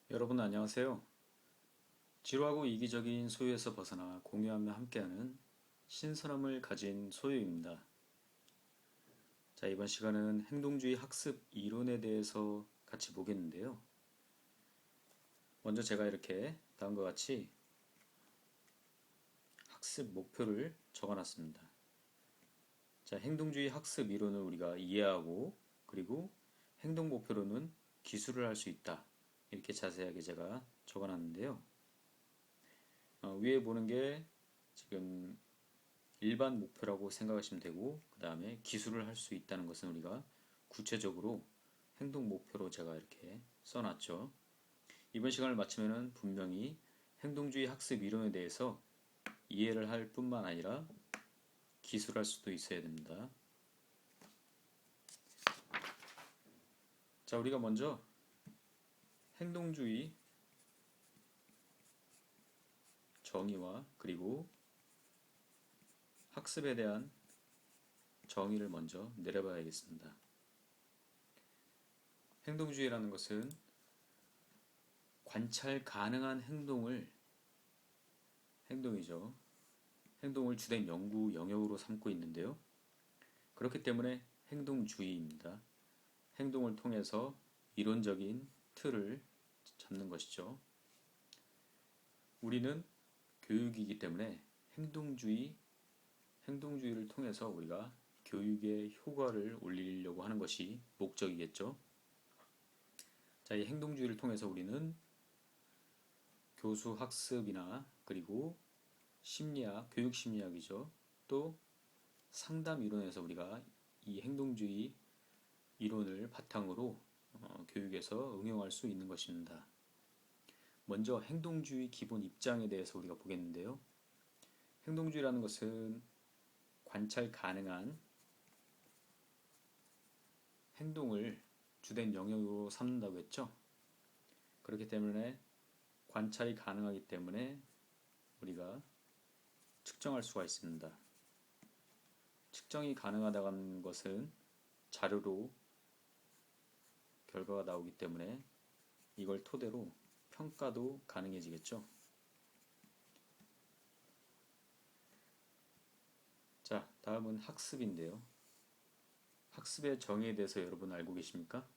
여러분 안녕하세요. 지루하고 이기적인 소유에서 벗어나 공유하며 함께하는 신선함을 가진 소유입니다. 자, 이번 시간은 행동주의 학습 이론에 대해서 같이 보겠는데요. 먼저 제가 이렇게 다음과 같이 학습 목표를 적어놨습니다. 자, 행동주의 학습 이론을 우리가 이해하고 그리고 행동 목표로는 기술을 할 수 있다. 이렇게 자세하게 제가 적어놨는데요. 위에 보는 게 지금 일반 목표라고 생각하시면 되고, 그 다음에 기술을 할 수 있다는 것은 우리가 구체적으로 행동 목표로 제가 이렇게 써놨죠. 이번 시간을 마치면은 분명히 행동주의 학습 이론에 대해서 이해를 할 뿐만 아니라 기술할 수도 있어야 됩니다. 자, 우리가 먼저 행동주의 정의와 그리고 학습에 대한 정의를 먼저 내려봐야겠습니다. 행동주의라는 것은 관찰 가능한 행동이죠. 행동을 주된 연구 영역으로 삼고 있는데요. 그렇기 때문에 행동주의입니다. 행동을 통해서 이론적인 틀을 잡는 것이죠. 우리는 교육이기 때문에 행동주의를 통해서 우리가 교육의 효과를 올리려고 하는 것이 목적이겠죠. 자, 이 행동주의를 통해서 우리는 교수 학습이나 그리고 심리학, 교육 심리학이죠. 또 상담 이론에서 우리가 이 행동주의 이론을 바탕으로 교육에서 응용할 수 있는 것입니다. 먼저 행동주의 기본 입장에 대해서 우리가 보겠는데요. 행동주의라는 것은 관찰 가능한 행동을 주된 영역으로 삼는다고 했죠. 그렇기 때문에 관찰이 가능하기 때문에 우리가 측정할 수가 있습니다. 측정이 가능하다는 것은 자료로 결과가 나오기 때문에 이걸 토대로 평가도 가능해지겠죠. 자, 다음은 학습인데요. 학습의 정의에 대해서 여러분 알고 계십니까?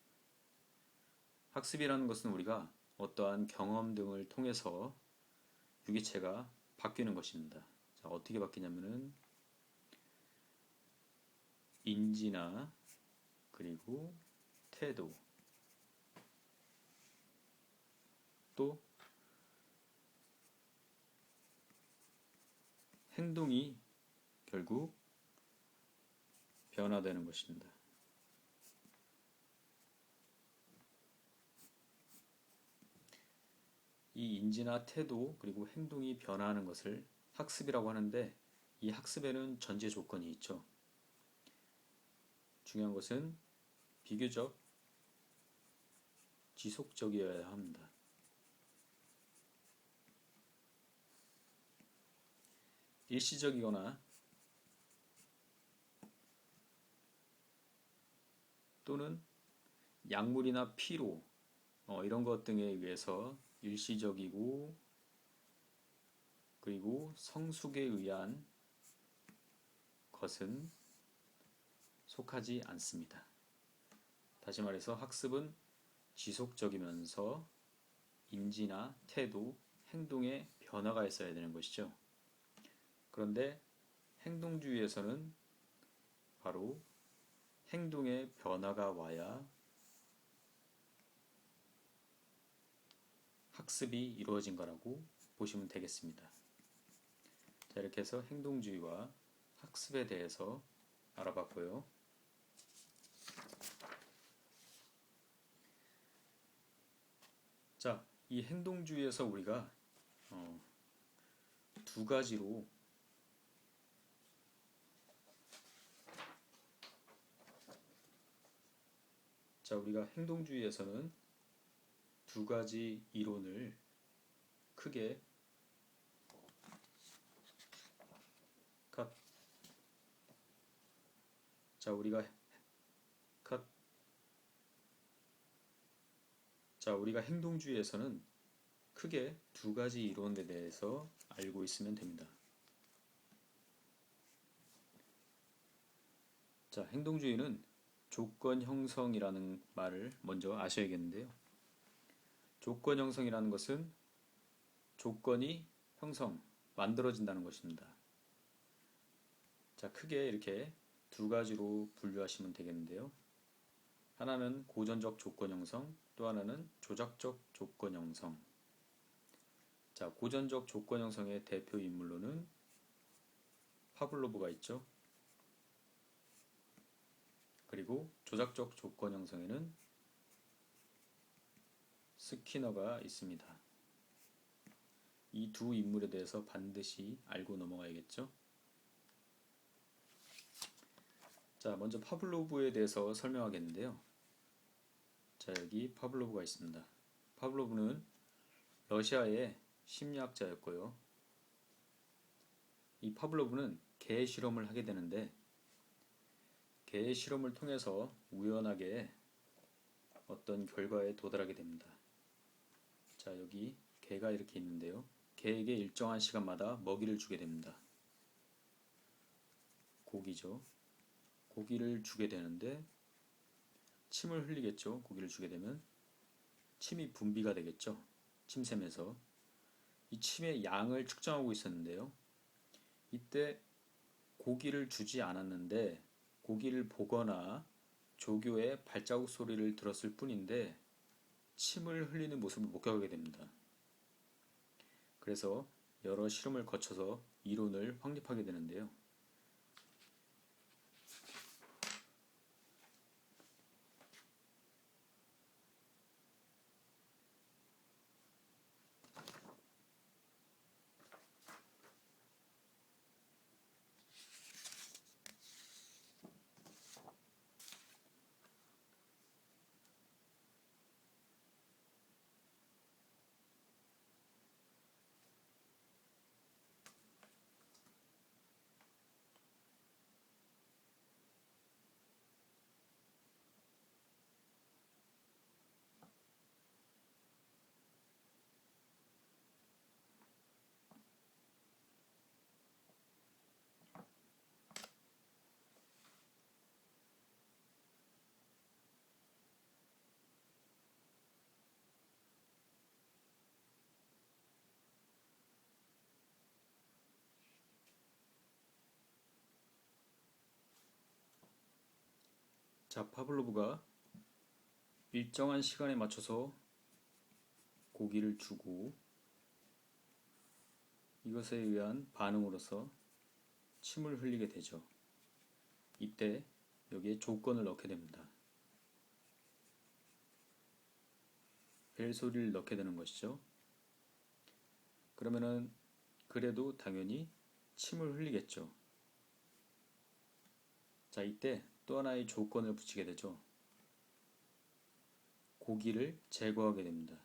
학습이라는 것은 우리가 어떠한 경험 등을 통해서 유기체가 바뀌는 것입니다. 자, 어떻게 바뀌냐면은 인지나 그리고 태도 또 행동이 결국 변화되는 것입니다. 이 인지나 태도 그리고 행동이 변화하는 것을 학습이라고 하는데 이 학습에는 전제 조건이 있죠. 중요한 것은 비교적 지속적이어야 합니다. 일시적이거나 또는 약물이나 피로 이런 것 등에 의해서 일시적이고 그리고 성숙에 의한 것은 속하지 않습니다. 다시 말해서 학습은 지속적이면서 인지나 태도, 행동에 변화가 있어야 되는 것이죠. 그런데 행동주의에서는 바로 행동에 변화가 와야 학습이 이루어진 거라고 보시면 되겠습니다. 자, 이렇게 해서 행동주의와 학습에 대해서 알아봤고요. 자, 이 행동주의에서 우리가 두 가지로 우리가 행동주의에서는 두 가지 이론을 크게 컷. 자, 우리가 컷. 자, 우리가 행동주의에서는 크게 두 가지 이론에 대해서 알고 있으면 됩니다. 자, 행동주의는 조건 형성이라는 말을 먼저 아셔야겠는데요. 조건 형성이라는 것은 조건이 만들어진다는 것입니다. 자, 크게 이렇게 두 가지로 분류하시면 되겠는데요. 하나는 고전적 조건 형성, 또 하나는 조작적 조건 형성. 자, 고전적 조건 형성의 대표 인물로는 파블로브가 있죠. 그리고 조작적 조건 형성에는 스키너가 있습니다. 이 두 인물에 대해서 반드시 알고 넘어가야겠죠. 자, 먼저 파블로브에 대해서 설명하겠는데요. 자, 여기 파블로브가 있습니다. 파블로브는 러시아의 심리학자였고요. 이 파블로브는 개 실험을 하게 되는데 개 실험을 통해서 우연하게 어떤 결과에 도달하게 됩니다. 자, 여기 개가 이렇게 있는데요. 개에게 일정한 시간마다 먹이를 주게 됩니다. 고기죠. 고기를 주게 되는데 침을 흘리겠죠. 고기를 주게 되면 침이 분비가 되겠죠. 침샘에서 이 침의 양을 측정하고 있었는데요. 이때 고기를 주지 않았는데 고기를 보거나 조교의 발자국 소리를 들었을 뿐인데 침을 흘리는 모습을 목격하게 됩니다. 그래서 여러 실험을 거쳐서 이론을 확립하게 되는데요. 자, 파블로브가 일정한 시간에 맞춰서 고기를 주고 이것에 의한 반응으로서 침을 흘리게 되죠. 이때 여기에 조건을 넣게 됩니다. 벨소리를 넣게 되는 것이죠. 그러면은 그래도 당연히 침을 흘리겠죠. 자, 이때 또 하나의 조건을 붙이게 되죠. 고기를 제거하게 됩니다.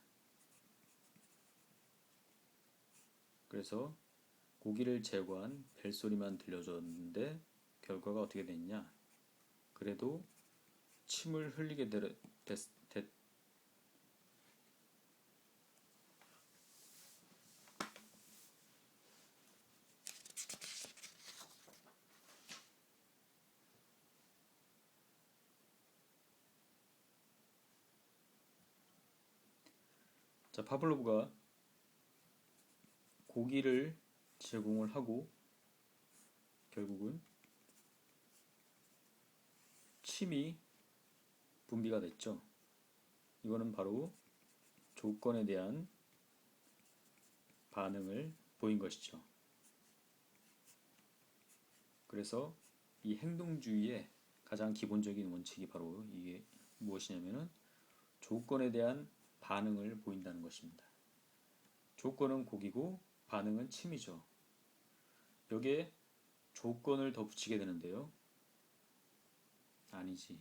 그래서 고기를 제거한 벨소리만 들려줬는데 결과가 어떻게 됐냐? 그래도 침을 흘리게 됐. 자, 파블로브가 고기를 제공을 하고 결국은 침이 분비가 됐죠. 이거는 바로 조건에 대한 반응을 보인 것이죠. 그래서 이 행동주의의 가장 기본적인 원칙이 바로 이게 무엇이냐면은 조건에 대한 반응을 보인다는 것입니다. 조건은 고기고 반응은 침이죠. 여기에 조건을 더 붙이게 되는데요. 아니지.